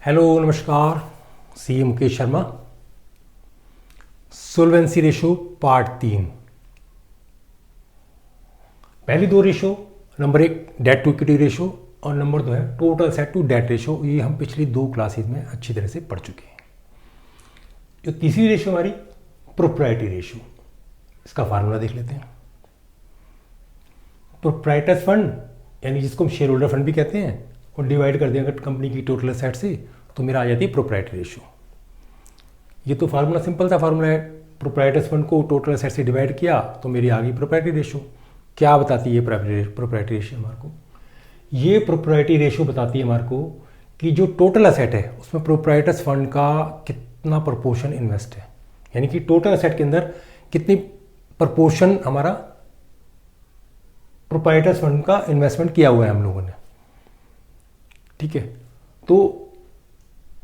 Hello नमस्कार, सी Mukesh Sharma. Solvency ratio part 3। पहली दो ratio, number 1 debt to equity ratio और नंबर 2 है total asset to debt ratio, ये हम पिछली दो क्लासेस में अच्छी तरह से पढ़ चुके हैं। जो तीसरी रेशो हमारी प्रोप्राइटरी रेशो, इसका फार्मूला देख लेते हैं। प्रोप्राइटर्स फंड यानी जिसको हम शेयर होल्डर फंड भी कहते हैं और डिवाइड कर देंगे कंपनी की टोटल एसेट से तो मेरा आ जाती है प्रोप्राइटरी रेशो। ये तो फार्मूला सिंपल सा फार्मूला है, प्रोप्राइटर्स फंड को टोटल एसेट से डिवाइड किया तो मेरी आ गई प्रोप्राइटरी रेशो। क्या बताती है प्रोप्राइटरी रेशो हमारे को? ये प्रोप्राइटरी रेशो बताती है हमारे को कि जो टोटल एसेट है उसमें प्रोप्राइटर्स फंड का कितना प्रपोर्शन इन्वेस्ट है, यानी कि टोटल एसेट के अंदर कितनी प्रपोर्शन हमारा प्रोप्राइटर्स फंड का इन्वेस्टमेंट किया हुआ है हम लोगों ने। ठीक है, तो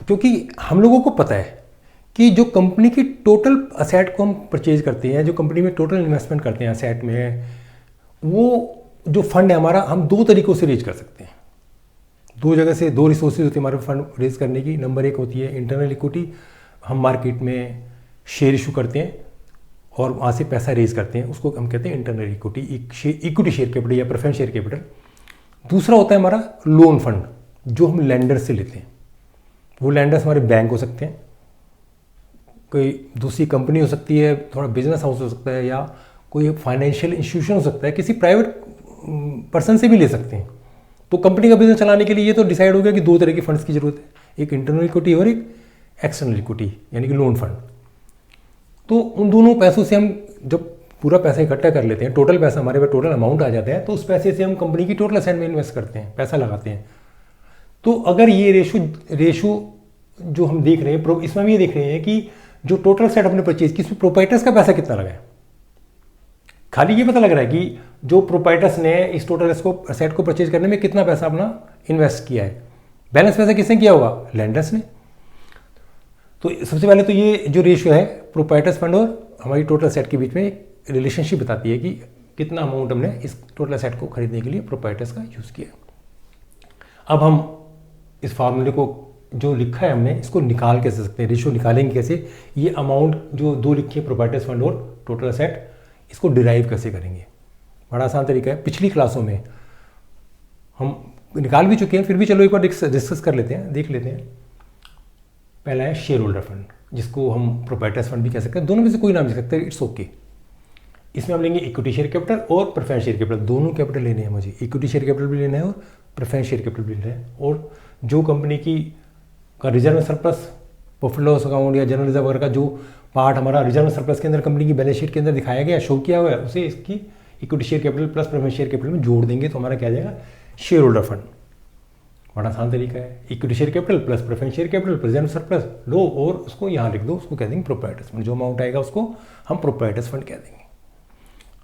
क्योंकि हम लोगों को पता है कि जो कंपनी की टोटल असेट को हम परचेज करते हैं, जो कंपनी में टोटल इन्वेस्टमेंट करते हैं असेट में, वो जो फंड है हमारा हम दो तरीक़ों से रेज कर सकते हैं। दो जगह से दो रिसोर्सेज होती है हमारे फंड रेज करने की। नंबर 1 होती है इंटरनल इक्विटी, हम मार्केट में शेयर इशू करते हैं और वहाँ से पैसा रेज करते हैं, उसको हम कहते हैं internal equity, equity share capital या प्रेफरेंस शेयर कैपिटल। दूसरा होता है हमारा लोन फंड, जो हम लैंडर से लेते हैं। वो लैंडर्स हमारे बैंक हो सकते हैं, कोई दूसरी कंपनी हो सकती है, थोड़ा बिजनेस हाउस हो सकता है, या कोई फाइनेंशियल इंस्टीट्यूशन हो सकता है, किसी प्राइवेट पर्सन से भी ले सकते हैं। तो कंपनी का बिजनेस चलाने के लिए ये तो डिसाइड हो गया कि दो तरह के फंड्स की जरूरत है, एक इंटरनल इक्विटी और एक एक्सटर्नल इक्विटी यानी कि लोन फंड। तो उन दोनों पैसों से हम जब पूरा पैसा इकट्ठा कर लेते हैं, टोटल पैसा हमारे पास टोटल अमाउंट आ जाता है, तो उस पैसे से हम कंपनी की टोटल असेट में इन्वेस्ट करते हैं, पैसा लगाते हैं। तो अगर ये रेशो जो हम देख रहे हैं, इसमें हम ये देख रहे हैं कि जो टोटल सेट अपने परचेज की, इसमें प्रोप्राइटर्स का पैसा कितना लगा है। खाली ये पता लग रहा है कि जो प्रोप्राइटर्स ने इस टोटल असेट को परचेज करने में कितना पैसा अपना इन्वेस्ट किया है। बैलेंस पैसा किसने किया होगा? लैंडर्स ने। तो सबसे पहले तो ये जो रेशियो है प्रोप्राइटर्स फंड और हमारी टोटल असेट के बीच में एक रिलेशनशिप बताती है कि कितना अमाउंट हमने इस टोटल असेट को खरीदने के लिए प्रोप्राइटर्स का यूज़ किया। अब हम इस फार्मूले को जो लिखा है हमने, इसको निकाल कैसे सकते हैं, रेशियो निकालेंगे कैसे, ये अमाउंट जो दो लिखी है प्रोप्राइटर्स फंड और टोटल असेट, इसको डिराइव कैसे करेंगे। बड़ा आसान तरीका है, पिछली क्लासों में हम निकाल भी चुके हैं, फिर भी चलो एक बार डिस्कस कर लेते हैं, देख लेते हैं। पहला है शेयर होल्डर फंड, जिसको हम प्रोप्राइटर्स फंड भी कह सकते हैं, दोनों में से कोई नाम ले सकते हैं, इट्स ओके। इसमें हम लेंगे इक्विटी शेयर कैपिटल और प्रेफरेंस शेयर कैपिटल, दोनों कैपिटल लेने हैं मुझे, इक्विटी शेयर कैपिटल भी लेना है और प्रेफरेंस शेयर कैपिटल भी लेना है। और जो कंपनी की का reserve surplus, profit loss account या जनरल रिजर्व वगैरह का जो पार्ट हमारा रिजर्व सरप्लस के अंदर कंपनी की बैलेंस शीट के अंदर दिखाया गया, शो किया हुआ है, उसे इसकी equity share capital plus preference share capital में जोड़ देंगे तो हमारा क्या आ जाएगा? Shareholder fund. बड़ा आसान तरीका है, equity share capital plus preference share capital plus reserve surplus लो और उसको यहाँ लिख दो, उसको कह देंगे प्रोप्राइटर्स फंड। जो अमाउंट आएगा उसको हम प्रोप्राइटर्स फंड कह देंगे।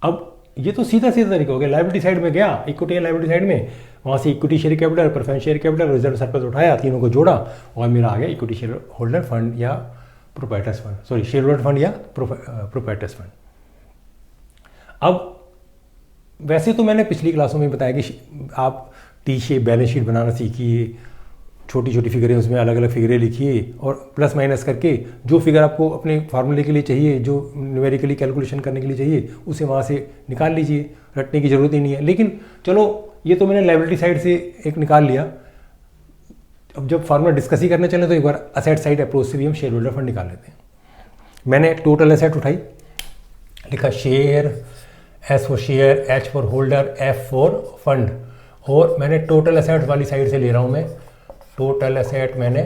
अब ये तो सीधा तरीका हो गया, लायबिलिटी साइड में गया, इक्विटी या लायबिलिटी साइड में, वहाँ से equity share capital, preference share capital, reserve surplus उठाया, तीनों को जोड़ा और मेरा आ गया इक्विटी शेयर होल्डर फंड या proprietors fund, sorry share holder fund या प्रोप्राइटर्स फंड। अब वैसे तो मैंने पिछली क्लासों में बताया कि आप टी शेप बैलेंस शीट बनाना सीखिए, छोटी छोटी फिगरें, उसमें अलग अलग फिगरें लिखिए और प्लस माइनस करके जो फिगर आपको अपने फार्मूले के लिए चाहिए, जो न्यूमेरिकली कैलकुलेशन करने के लिए चाहिए, उसे वहाँ से निकाल लीजिए, रटने की जरूरत ही नहीं है। लेकिन चलो ये तो मैंने लायबिलिटी साइड से एक निकाल लिया, अब जब फार्मूला डिस्कस ही करने चले तो एक बार असेट साइड अप्रोच से भी हम शेयर होल्डर फंड निकाल लेते हैं। मैंने टोटल असेट उठाई, लिखा share, S for share, H for holder, F for fund, और मैंने टोटल असेट वाली साइड से ले रहा हूँ मैं। टोटल असेट मैंने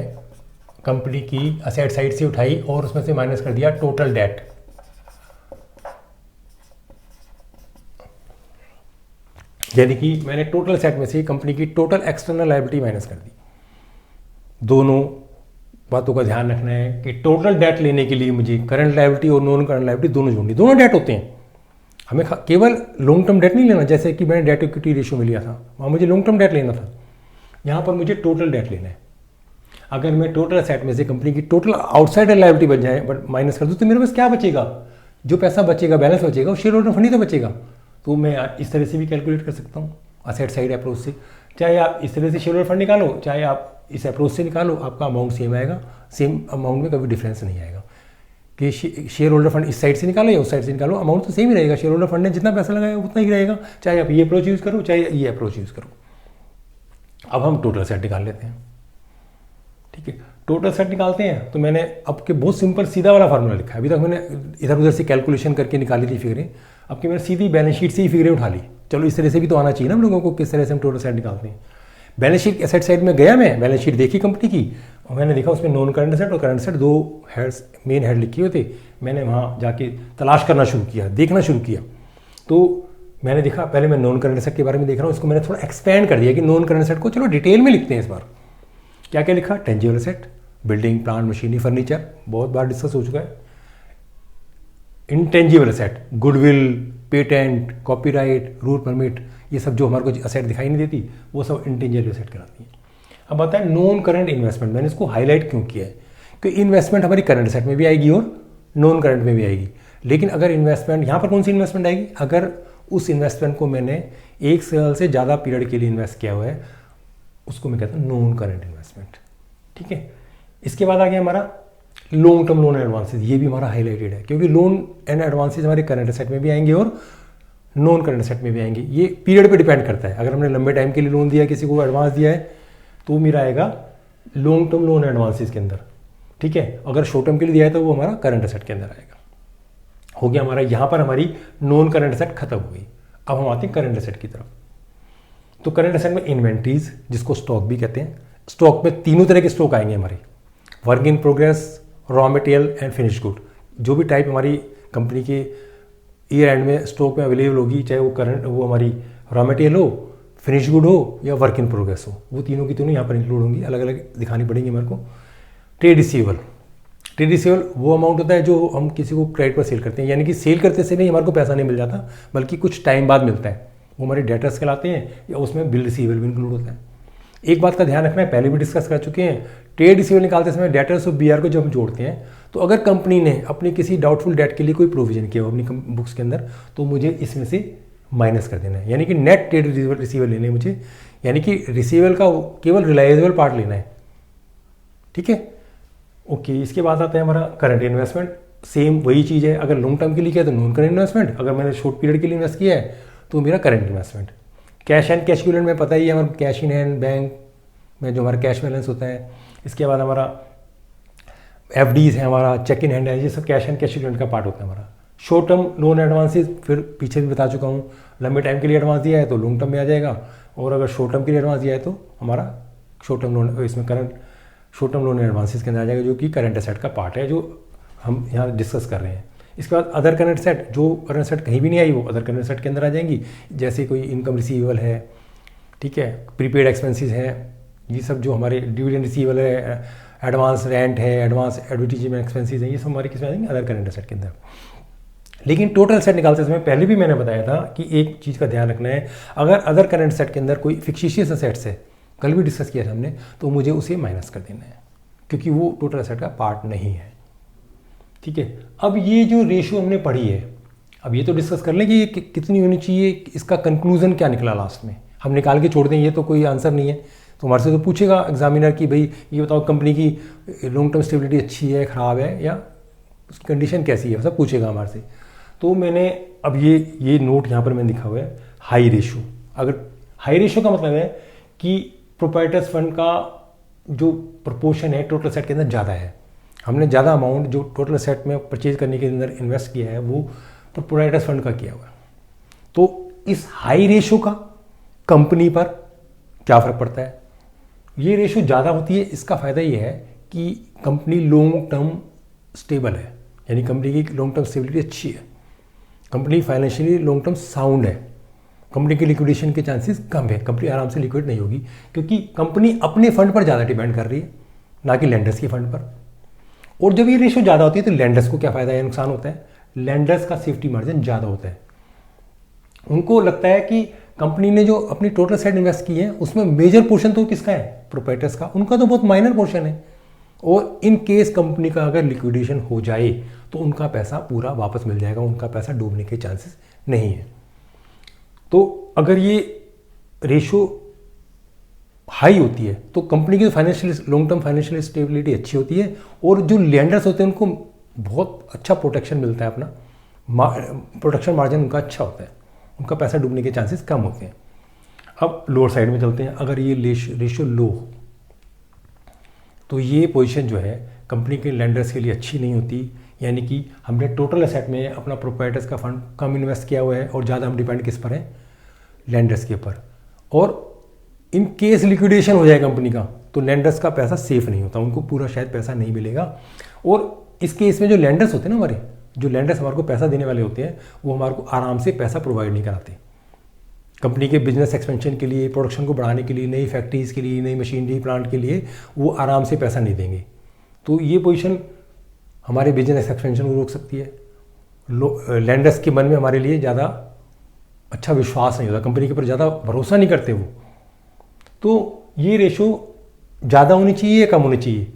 कंपनी की असेट साइड से उठाई और उसमें से माइनस कर दिया टोटल डेट। यानी कि मैंने टोटल असेट में से कंपनी की टोटल एक्सटर्नल लायबिलिटी माइनस कर दी। दोनों बातों का ध्यान रखना है कि टोटल डेट लेने के लिए मुझे करंट लायबिलिटी और नॉन करंट लायबिलिटी दोनों जोड़नी, दोनों डेट होते हैं। हमें केवल लॉन्ग टर्म डेट नहीं लेना, जैसे कि मैंने डेट इक्विटी रेशियो में लिया था, वहाँ मुझे लॉन्ग टर्म डेट लेना था, यहाँ पर मुझे टोटल डेट लेना है। अगर मैं टोटल असेट में से कंपनी की टोटल आउटसाइड लायबिलिटी बच जाए बट माइनस कर दूँ तो मेरे पास क्या बचेगा? जो पैसा बचेगा, बैलेंस बचेगा, वो शेयर होल्डर फंड ही तो बचेगा। तो मैं इस तरह से भी कैलकुलेट कर सकता हूँ असेट साइड अप्रोच से। चाहे आप इस तरह से शेयर होल्डर फंड निकालो, चाहे आप इस अप्रोच से निकालो, आपका अमाउंट सेम आएगा, सेम अमाउंट में कभी डिफरेंस नहीं आएगा। कि शेयर होल्डर फंड इस साइड से निकालो या उस साइड से निकालो, अमाउंट तो सेम ही रहेगा। शेयर होल्डर फंड ने जितना पैसा लगाया उतना ही रहेगा, चाहे आप ये अप्रोच यूज़ करो चाहे ये अप्रोच यूज़ करो। अब हम टोटल सेट निकाल लेते हैं। ठीक है, टोटल सेट निकालते हैं तो मैंने अब के बहुत सिंपल सीधा वाला फार्मूला लिखा है। अभी तक मैंने इधर उधर से कैलकुलेशन करके निकाली थी फिगरें, अब कि मैंने सीधी बैलेंस शीट से ही फिगरें उठा ली। चलो इस तरह से भी तो आना चाहिए ना हम लोगों को, किस तरह से हम टोटल सेट निकालते हैं। बैलेंस शीट एसेट साइड में गया, मैं बैलेंस शीट देखी कंपनी की और मैंने देखा उसमें नॉन करंट एसेट और करंट एसेट दो हेड्स, मेन हेड लिखे हुए थे। मैंने वहाँ जाके तलाश करना शुरू किया, देखना शुरू किया। तो मैंने देखा, पहले मैं नॉन करंट एसेट के बारे में देख रहा हूँ, इसको मैंने थोड़ा एक्सपेंड कर दिया कि नॉन करंट एसेट को चलो डिटेल में लिखते हैं इस बार। क्या क्या लिखा? Tangible asset, building, plant, machinery, furniture, बहुत बार डिस्कस हो चुका है। Intangible asset, goodwill, patent, copyright, rule permit, ये सब जो हमारे को एसेट दिखाई नहीं देती वो सब इंटेंजिबल एसेट कहलाती है। अब आता है नॉन करंट इन्वेस्टमेंट। मैंने इसको हाईलाइट क्यों किया है? क्योंकि इन्वेस्टमेंट हमारी करंट एसेट में भी आएगी और नॉन करंट में भी आएगी। लेकिन अगर इन्वेस्टमेंट, यहाँ पर कौन सी इन्वेस्टमेंट आएगी? अगर उस इन्वेस्टमेंट को मैंने 1 साल से ज़्यादा पीरियड के लिए इन्वेस्ट किया हुआ है, उसको मैं कहता हूँ नॉन करंट इन्वेस्टमेंट। ठीक है, इसके बाद आ गया हमारा लॉन्ग टर्म लोन एडवांसेज। ये भी हमारा हाईलाइटेड है क्योंकि लोन एंड एडवांसेज हमारे करंट एसेट में भी आएंगे और नॉन करंट एसेट में भी आएंगे। ये पीरियड पे डिपेंड करता है। अगर हमने लंबे टाइम के लिए लोन दिया, किसी को एडवांस दिया है, तो मेरा आएगा लॉन्ग टर्म लोन एडवांसेज के अंदर। ठीक है, अगर शॉर्ट टर्म के लिए दिया है तो वो हमारा करंट एसेट के अंदर आएगा। हो गया हमारा, यहाँ पर हमारी नॉन करंट एसेट खत्म हो गई। अब हम आते हैं करंट एसेट की तरफ। तो करंट एसेट में इन्वेंट्रीज, जिसको स्टॉक भी कहते हैं। स्टॉक में तीनों तरह के स्टॉक आएंगे हमारे, work in progress, raw material and finish good. जो भी टाइप हमारी कंपनी के ईयर एंड में स्टॉक में अवेलेबल होगी, चाहे वो हमारी रॉ मटेरियल हो, फिनिश गुड हो या वर्क इन प्रोग्रेस हो, वो तीनों की तीनों यहाँ पर इंक्लूड होंगी। अलग अलग दिखानी पड़ेंगी हमारे को। ट्रेड रिसीवेबल, ट्रेड रिसीवेबल वो अमाउंट होता है जो हम किसी को क्रेडिट पर सेल करते हैं, यानी कि सेल करते से नहीं हमारे को पैसा नहीं मिल जाता, बल्कि कुछ टाइम बाद मिलता है। वो हमारे डेटर्स कहलाते हैं या उसमें बिल रिसीवेबल भी इंक्लूड होता है। एक बात का ध्यान रखना है, पहले भी डिस्कस कर चुके हैं, ट्रेड रिसीवेबल निकालते समय डेटर्स और बीआर को जब हम जोड़ते हैं, तो अगर कंपनी ने अपनी किसी डाउटफुल डेट के लिए कोई प्रोविजन किया हो अपनी बुक्स के अंदर, तो मुझे इसमें से माइनस कर देना है। यानी कि नेट ट्रेड रिसीवेबल लेने मुझे, यानी कि रिसीवेबल का केवल रिलायबल पार्ट लेना है। ठीक है, ओके। इसके बाद आता है हमारा करंट इन्वेस्टमेंट। सेम वही चीज़ है, अगर लॉन्ग टर्म के लिए किया तो नॉन करंट इन्वेस्टमेंट, अगर मैंने शॉर्ट पीरियड के लिए इन्वेस्ट किया है तो मेरा current investment. Cash and cash equivalent में पता ही है, हमारा कैश इन हैंड बैंक में जो हमारा कैश बैलेंस होता है। इसके बाद हमारा एफडीज है, हमारा चेक इन हैंड है, ये सब कैश एंड कैश इक्विवेलेंट का पार्ट होता है हमारा। शॉर्ट टर्म लोन एडवांसेस, फिर पीछे भी बता चुका हूँ, लंबे टाइम के लिए एडवांस दिया है तो लॉन्ग टर्म में आ जाएगा, और अगर शॉर्ट टर्म के लिए एडवांस दिया है तो हमारा शॉर्ट टर्म लोन, इसमें current short term loan advances के अंदर आ जाएगा, जो कि करंट एसेट का पार्ट है जो हम यहाँ डिस्कस कर रहे हैं। इसके बाद अदर करंट एसेट, जो करंट एसेट कहीं भी नहीं आई वो अदर करंट एसेट के अंदर आ जाएंगी, जैसे कोई इनकम रिसीवेबल है, ठीक है, प्रीपेड एक्सपेंसेस है, ये सब जो हमारे डिविडेंड रिसीवेबल है, एडवांस रेंट है, एडवांस एडवर्टीजमेंट एक्सपेंसेस हैं, ये सब हमारे किसमें आ जाएंगे? अदर करंट एसेट के अंदर। लेकिन टोटल एसेट निकालते समय पहले भी मैंने बताया था कि एक चीज़ का ध्यान रखना है, अगर अदर करंट एसेट के अंदर कोई फिक्शिशियस एसेट्स है, कल भी डिस्कस किया था हमने, तो मुझे उसे माइनस कर देना है क्योंकि वो टोटल एसेट का पार्ट नहीं है। ठीक है, अब ये जो रेशियो हमने पढ़ी है, अब ये तो डिस्कस कर लें कि ये कितनी होनी चाहिए, इसका कंक्लूजन क्या निकला लास्ट में। हम निकाल के छोड़ दें, ये तो कोई आंसर नहीं है, तो हमारे से तो पूछेगा एग्जामिनर कि भाई ये बताओ कंपनी की लॉन्ग टर्म स्टेबिलिटी अच्छी है, ख़राब है, या उसकी कंडीशन कैसी है, सब पूछेगा हमारे से। तो मैंने अब ये नोट यहाँ पर मैंने लिखा हुआ है हाई रेशियो। अगर हाई रेशियो का मतलब है कि प्रोप्राइटर्स फंड का जो प्रोपोर्शन है टोटल एसेट के अंदर ज़्यादा है, हमने ज़्यादा अमाउंट जो टोटल एसेट में परचेज करने के अंदर इन्वेस्ट किया है वो प्रोप्राइटर्स फंड का किया हुआ है। तो इस हाई रेशियो का कंपनी पर क्या फ़र्क पड़ता है? ये रेशियो ज़्यादा होती है, इसका फ़ायदा ये है कि कंपनी लॉन्ग टर्म स्टेबल है, यानी कंपनी की लॉन्ग टर्म स्टेबिलिटी अच्छी है, company financially long term sound है, कंपनी के लिक्विडेशन के चांसेस कम है, कंपनी आराम से लिक्विड नहीं होगी क्योंकि कंपनी अपने फंड पर ज़्यादा डिपेंड कर रही है, ना कि लेंडर्स के फंड पर। और जब ये रेशियो ज़्यादा होती है तो लेंडर्स को क्या फ़ायदा है, नुकसान होता है? लेंडर्स का सेफ्टी मार्जिन ज़्यादा होता है। उनको लगता है कि कंपनी ने जो अपनी टोटल एसेट इन्वेस्ट की है उसमें मेजर पोर्शन तो किसका है? प्रोप्राइटर्स का। उनका तो बहुत माइनर पोर्शन है, और इन केस कंपनी का अगर लिक्विडेशन हो जाए तो उनका पैसा पूरा वापस मिल जाएगा, उनका पैसा डूबने के चांसेस नहीं है। तो अगर ये रेशियो हाई होती है तो कंपनी की financial long term financial stability अच्छी होती है, और जो लेंडर्स होते हैं उनको बहुत अच्छा प्रोटेक्शन मिलता है, अपना प्रोटेक्शन मार्जिन उनका अच्छा होता है, उनका पैसा डूबने के चांसेस कम होते हैं। अब लोअर साइड में चलते हैं। अगर ये रेशियो लो हो तो ये पोजीशन जो है कंपनी के लेंडर्स के लिए अच्छी नहीं होती, यानी कि हमने टोटल एसेट में अपना प्रोप्राइटर्स का फंड कम इन्वेस्ट किया हुआ है और ज़्यादा हम डिपेंड किस पर हैं, लेंडर्स के ऊपर। और इन केस लिक्विडेशन हो जाए कंपनी का तो लेंडर्स का पैसा सेफ नहीं होता, उनको पूरा शायद पैसा नहीं मिलेगा। और इस केस में जो लेंडर्स होते हैं ना, हमारे जो लेंडर्स हमारे को पैसा देने वाले होते हैं, वो हमारे को आराम से पैसा प्रोवाइड नहीं कराते। कंपनी के बिजनेस एक्सपेंशन के लिए, प्रोडक्शन को बढ़ाने के लिए, नई फैक्ट्रीज़ के लिए, नई मशीनरी प्लांट के लिए वो आराम से पैसा नहीं देंगे। तो ये पोजीशन हमारे बिजनेस एक्सपेंशन को रोक सकती है। लेंडर्स के मन में हमारे लिए ज़्यादा अच्छा विश्वास नहीं होता, कंपनी के ऊपर ज़्यादा भरोसा नहीं करते वो। तो ये रेशो ज़्यादा होनी चाहिए या कम होनी चाहिए,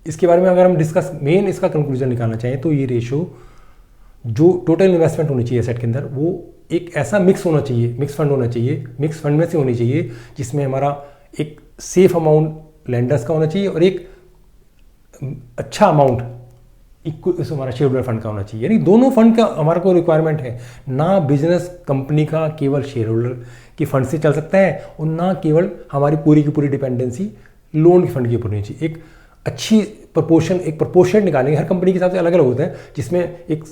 इसके बारे में अगर हम डिस्कस मेन इसका कंक्लूजन निकालना चाहें तो ये रेशो जो टोटल इन्वेस्टमेंट होनी चाहिए एसेट के अंदर, वो एक ऐसा मिक्स होना चाहिए, मिक्स फंड होना चाहिए, मिक्स फंड में से होनी चाहिए जिसमें हमारा एक सेफ अमाउंट लेंडर्स का होना चाहिए और एक अच्छा अमाउंट हमारा शेयर होल्डर फंड का होना चाहिए। यानी दोनों फंड का हमारे को रिक्वायरमेंट है, ना बिजनेस कंपनी का केवल शेयर होल्डर के फंड से चल सकता है और ना केवल हमारी पूरी की पूरी डिपेंडेंसी लोन के फंड के ऊपर होनी चाहिए। एक अच्छी प्रपोर्शन, एक प्रपोर्शन निकालेंगे, हर कंपनी के हिसाब से अलग अलग होता है, जिसमें एक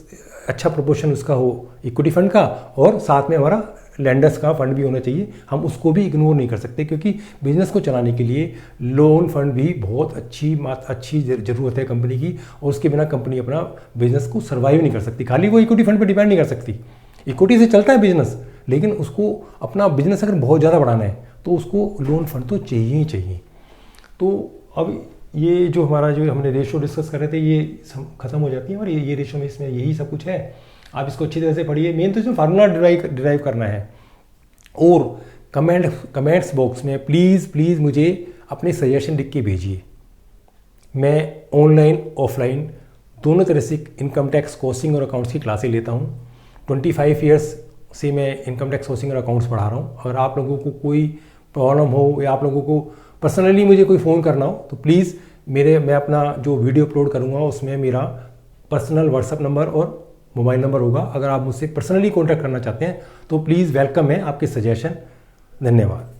अच्छा प्रपोर्शन उसका हो इक्विटी फंड का और साथ में हमारा लेंडर्स का फंड भी होना चाहिए। हम उसको भी इग्नोर नहीं कर सकते, क्योंकि बिजनेस को चलाने के लिए लोन फंड भी बहुत अच्छी ज़रूरत है कंपनी की, और उसके बिना कंपनी अपना बिजनेस को सर्वाइव नहीं कर सकती। खाली वो इक्विटी फंड पर डिपेंड नहीं कर सकती, इक्विटी से चलता है बिजनेस, लेकिन उसको अपना बिजनेस अगर बहुत ज़्यादा बढ़ाना है तो उसको लोन फंड तो चाहिए ही चाहिए। तो अब ये जो हमारा जो हमने रेशो डिस्कस कर रहे थे ये खत्म हो जाती है, और ये रेशो में इसमें यही सब कुछ है। आप इसको अच्छी तरह से पढ़िए। मेन तो इसमें फार्मूला डिराइव करना है। और कमेंट्स बॉक्स में प्लीज़ मुझे अपने सजेशन लिख के भेजिए। मैं ऑनलाइन ऑफलाइन दोनों तरह से इनकम टैक्स कॉस्टिंग और अकाउंट्स की क्लासें लेता हूँ। 25 ईयर्स से मैं इनकम टैक्स कॉस्टिंग और अकाउंट्स पढ़ा रहा हूँ। अगर आप लोगों को कोई प्रॉब्लम हो या आप लोगों को पर्सनली मुझे कोई फ़ोन करना हो तो प्लीज़ मैं अपना जो वीडियो अपलोड करूँगा उसमें मेरा पर्सनल व्हाट्सअप नंबर और मोबाइल नंबर होगा। अगर आप मुझसे पर्सनली कॉन्टैक्ट करना चाहते हैं तो प्लीज़ वेलकम है आपके सजेशन। धन्यवाद।